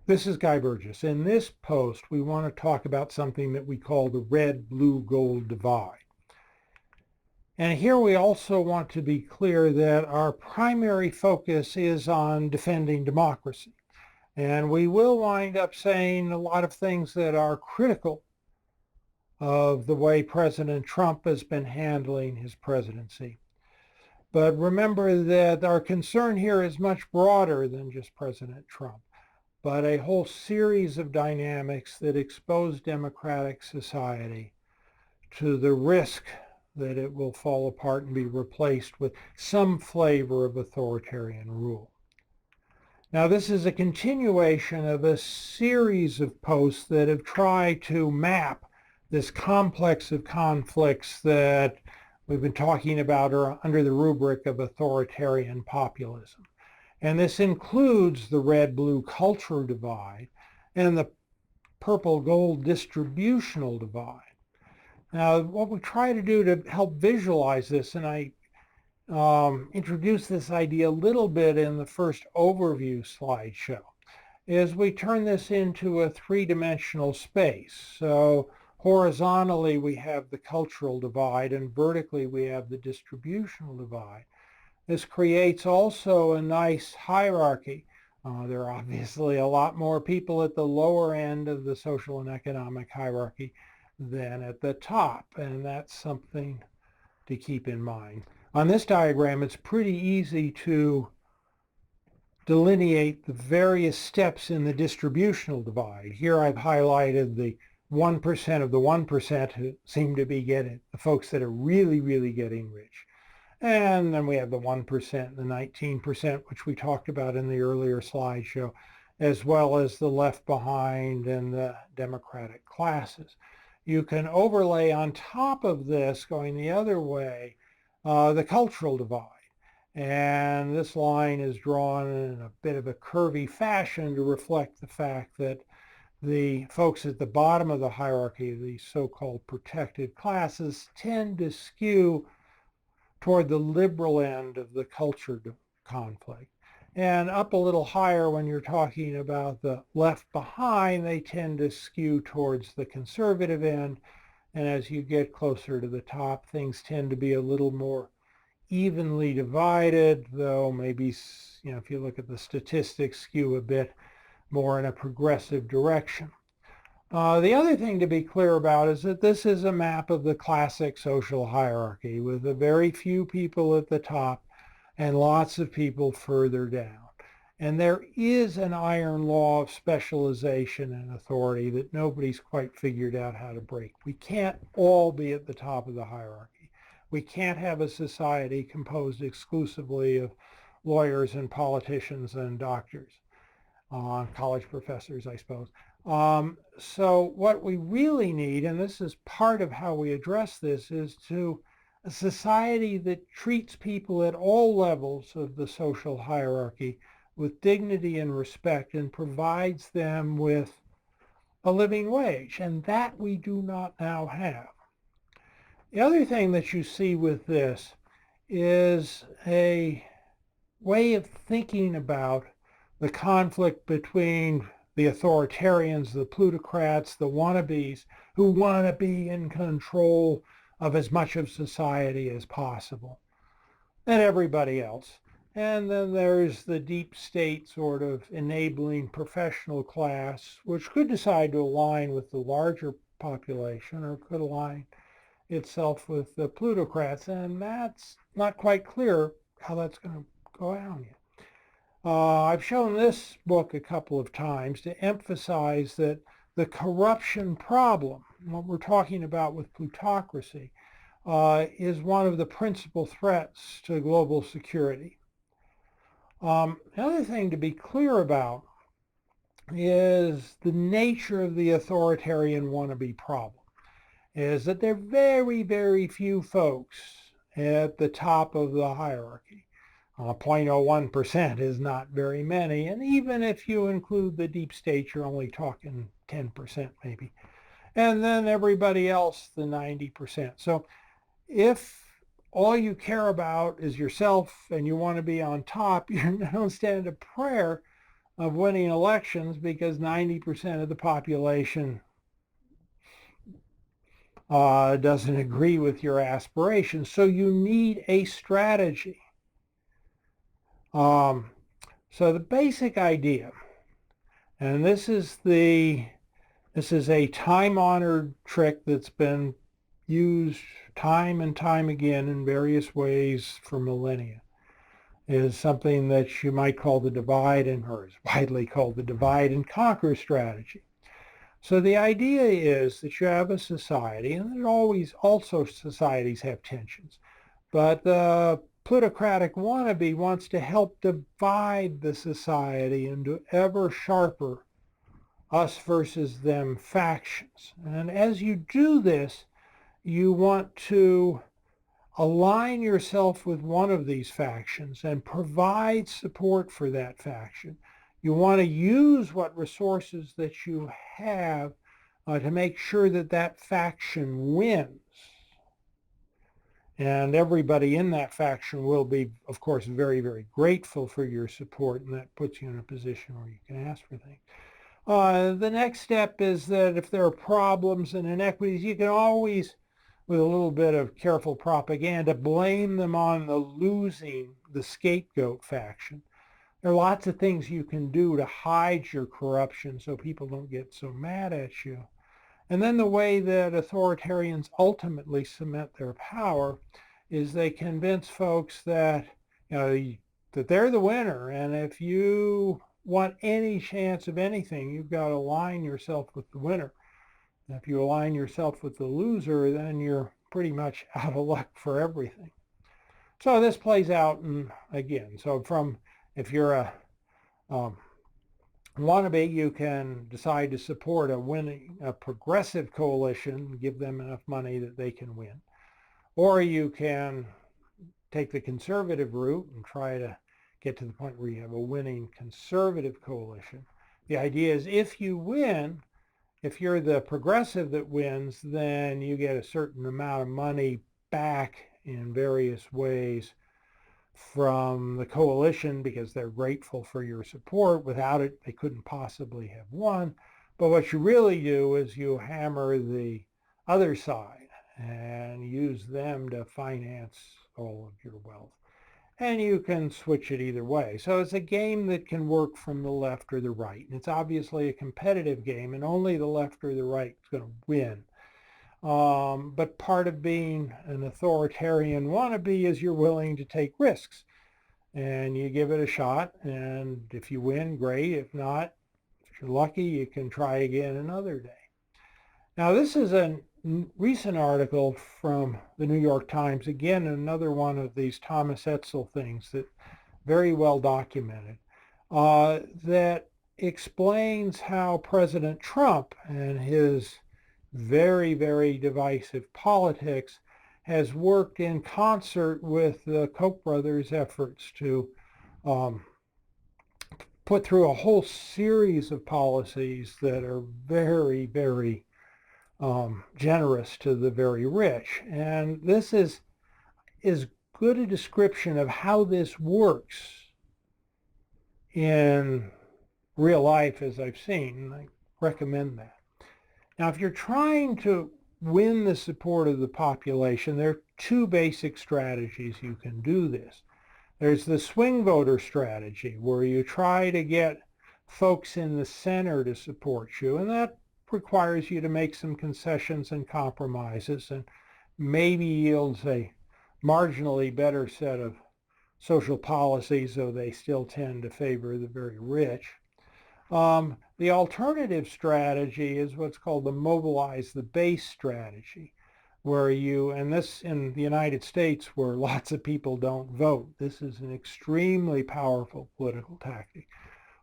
This is Guy Burgess. In this post, we want to talk about something that we call the red-blue-gold divide. And here we also want to be clear that our primary focus is on defending democracy. And we will wind up saying a lot of things that are critical of the way President Trump has been handling his presidency. But remember that our concern here is much broader than just President Trump, but a whole series of dynamics that expose democratic society to the risk that it will fall apart and be replaced with some flavor of authoritarian rule. Now, this is a continuation of a series of posts that have tried to map this complex of conflicts that we've been talking about under the rubric of authoritarian populism. And this includes the red-blue culture divide and the purple-gold distributional divide. Now, what we try to do to help visualize this, and I introduced this idea a little bit in the first overview slideshow, is we turn this into a three-dimensional space. So horizontally, we have the cultural divide, and vertically, we have the distributional divide. This creates also a nice hierarchy. There are obviously a lot more people at the lower end of the social and economic hierarchy than at the top, and that's something to keep in mind. On this diagram, it's pretty easy to delineate the various steps in the distributional divide. Here I've highlighted the 1% of the 1% who seem to be getting, the folks that are really, really getting rich. And then we have the 1%, the 19%, which we talked about in the earlier slideshow, as well as the left behind and the democratic classes. You can overlay on top of this, going the other way, the cultural divide. And this line is drawn in a bit of a curvy fashion to reflect the fact that the folks at the bottom of the hierarchy, the so-called protected classes, tend to skew toward the liberal end of the culture conflict. And up a little higher when you're talking about the left behind, they tend to skew towards the conservative end. And as you get closer to the top, things tend to be a little more evenly divided, though maybe, if you look at the statistics, skew a bit more in a progressive direction. The other thing to be clear about is that this is a map of the classic social hierarchy with a very few people at the top and lots of people further down. And there is an iron law of specialization and authority that nobody's quite figured out how to break. We can't all be at the top of the hierarchy. We can't have a society composed exclusively of lawyers and politicians and doctors, college professors, I suppose. So what we really need, and this is part of how we address this, is to a society that treats people at all levels of the social hierarchy with dignity and respect and provides them with a living wage. And that we do not now have. The other thing that you see with this is a way of thinking about the conflict between the authoritarians, the plutocrats, the wannabes, who want to be in control of as much of society as possible, and everybody else. And then there's the deep state sort of enabling professional class, which could decide to align with the larger population or could align itself with the plutocrats. And that's not quite clear how that's going to go down yet. I've shown this book a couple of times to emphasize that the corruption problem, what we're talking about with plutocracy, is one of the principal threats to global security. The other thing to be clear about is the nature of the authoritarian wannabe problem, is that there are very, very few folks at the top of the hierarchy. 0.01% is not very many, and even if you include the deep state, you're only talking 10% maybe. And then everybody else, the 90%. So if all you care about is yourself and you want to be on top, you don't stand a prayer of winning elections because 90% of the population doesn't agree with your aspirations. So you need a strategy. So the basic idea, and this is a time-honored trick that's been used time and time again in various ways for millennia, is something that you might call the or is widely called the divide and conquer strategy. So the idea is that you have a society, and also societies have tensions, but the plutocratic wannabe wants to help divide the society into ever sharper us versus them factions. And as you do this, you want to align yourself with one of these factions and provide support for that faction. You want to use what resources that you have to make sure that that faction wins. And everybody in that faction will be, of course, very, very grateful for your support, and that puts you in a position where you can ask for things. The next step is that if there are problems and inequities, you can always, with a little bit of careful propaganda, blame them on the scapegoat faction. There are lots of things you can do to hide your corruption so people don't get so mad at you. And then the way that authoritarians ultimately cement their power is they convince folks that, that they're the winner, and if you want any chance of anything, you've got to align yourself with the winner. And if you align yourself with the loser, then you're pretty much out of luck for everything. So this plays out, if you're a wannabe, you can decide to support a progressive coalition, give them enough money that they can win. Or you can take the conservative route and try to get to the point where you have a winning conservative coalition. The idea is if you win, if you're the progressive that wins, then you get a certain amount of money back in various ways from the coalition because they're grateful for your support. Without it, they couldn't possibly have won. But what you really do is you hammer the other side and use them to finance all of your wealth. And you can switch it either way. So it's a game that can work from the left or the right. And it's obviously a competitive game, and only the left or the right is going to win. But part of being an authoritarian wannabe is you're willing to take risks. And you give it a shot, and if you win, great. If not, if you're lucky, you can try again another day. Now, this is a recent article from the New York Times, again, another one of these Thomas Etzel things that very well documented, that explains how President Trump and his very, very divisive politics has worked in concert with the Koch brothers' efforts to put through a whole series of policies that are very, very generous to the very rich. And this is as good a description of how this works in real life as I've seen. I recommend that. Now, if you're trying to win the support of the population, there are two basic strategies you can do this. There's the swing voter strategy, where you try to get folks in the center to support you, and that requires you to make some concessions and compromises and maybe yields a marginally better set of social policies, though they still tend to favor the very rich. The alternative strategy is what's called the mobilize the base strategy, where and this in the United States where lots of people don't vote, this is an extremely powerful political tactic.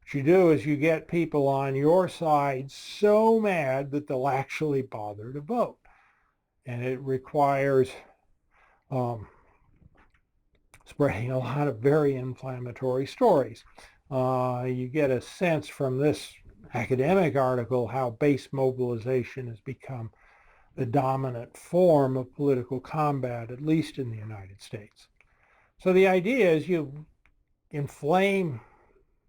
What you do is you get people on your side so mad that they'll actually bother to vote. And it requires spreading a lot of very inflammatory stories. You get a sense from this academic article how base mobilization has become the dominant form of political combat, at least in the United States. So the idea is you inflame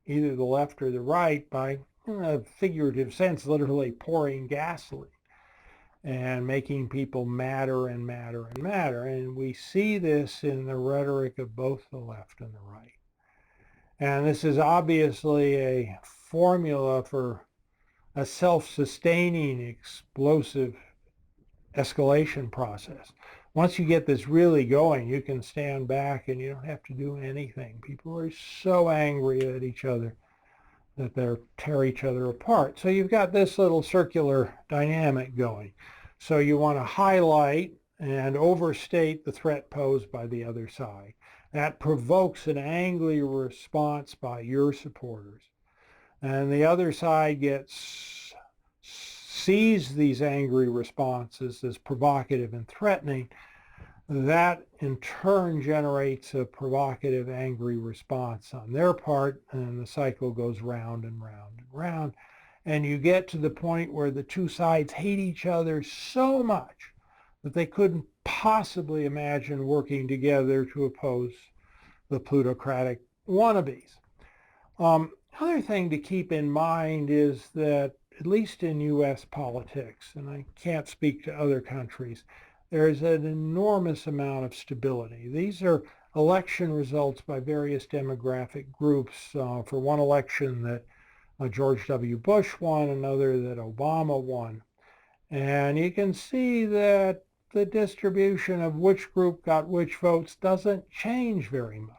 either the left or the right by, in a figurative sense, literally pouring gasoline and making people madder and madder and madder. And we see this in the rhetoric of both the left and the right. And this is obviously a formula for a self-sustaining, explosive escalation process. Once you get this really going, you can stand back and you don't have to do anything. People are so angry at each other that they tear each other apart. So you've got this little circular dynamic going. So you want to highlight and overstate the threat posed by the other side. That provokes an angry response by your supporters. And the other side sees these angry responses as provocative and threatening. That in turn generates a provocative, angry response on their part, and the cycle goes round and round and round. And you get to the point where the two sides hate each other so much that they couldn't possibly imagine working together to oppose the plutocratic wannabes. Other thing to keep in mind is that, at least in U.S. politics, and I can't speak to other countries, there's an enormous amount of stability. These are election results by various demographic groups. For one election that George W. Bush won, another that Obama won. And you can see that the distribution of which group got which votes doesn't change very much.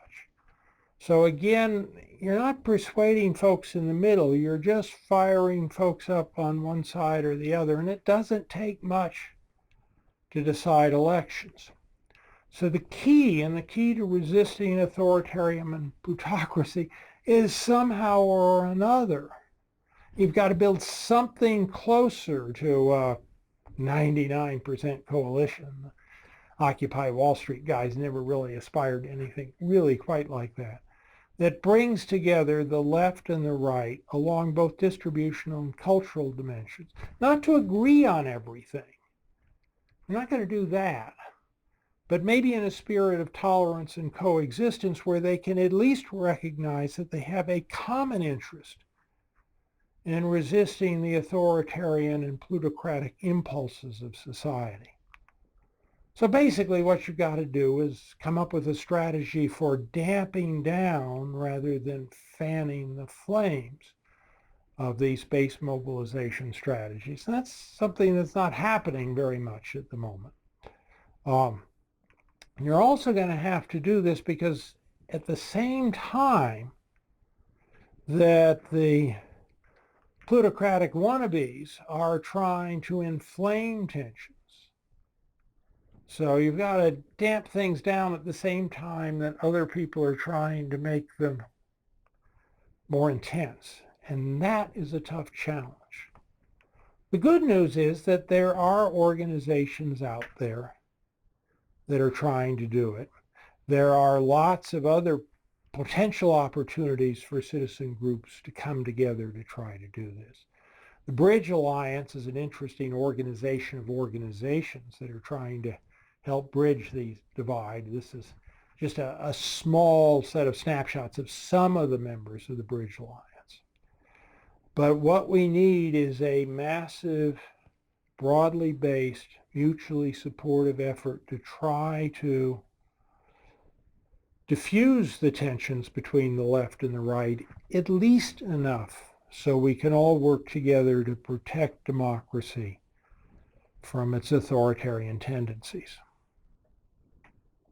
So again, you're not persuading folks in the middle. You're just firing folks up on one side or the other. And it doesn't take much to decide elections. So the key to resisting authoritarian and plutocracy is somehow or another, you've got to build something closer to 99% coalition. Occupy Wall Street guys never really aspired to anything really quite like that. That brings together the left and the right along both distributional and cultural dimensions. Not to agree on everything. We're not going to do that. But maybe in a spirit of tolerance and coexistence where they can at least recognize that they have a common interest in resisting the authoritarian and plutocratic impulses of society. So basically what you've got to do is come up with a strategy for damping down rather than fanning the flames of these base mobilization strategies. And that's something that's not happening very much at the moment. You're also going to have to do this because at the same time that the plutocratic wannabes are trying to inflame tensions. So you've got to damp things down at the same time that other people are trying to make them more intense. And that is a tough challenge. The good news is that there are organizations out there that are trying to do it. There are lots of other potential opportunities for citizen groups to come together to try to do this. The Bridge Alliance is an interesting organization of organizations that are trying to help bridge the divide. This is just a small set of snapshots of some of the members of the Bridge Alliance. But what we need is a massive, broadly based, mutually supportive effort to try to diffuse the tensions between the left and the right, at least enough so we can all work together to protect democracy from its authoritarian tendencies.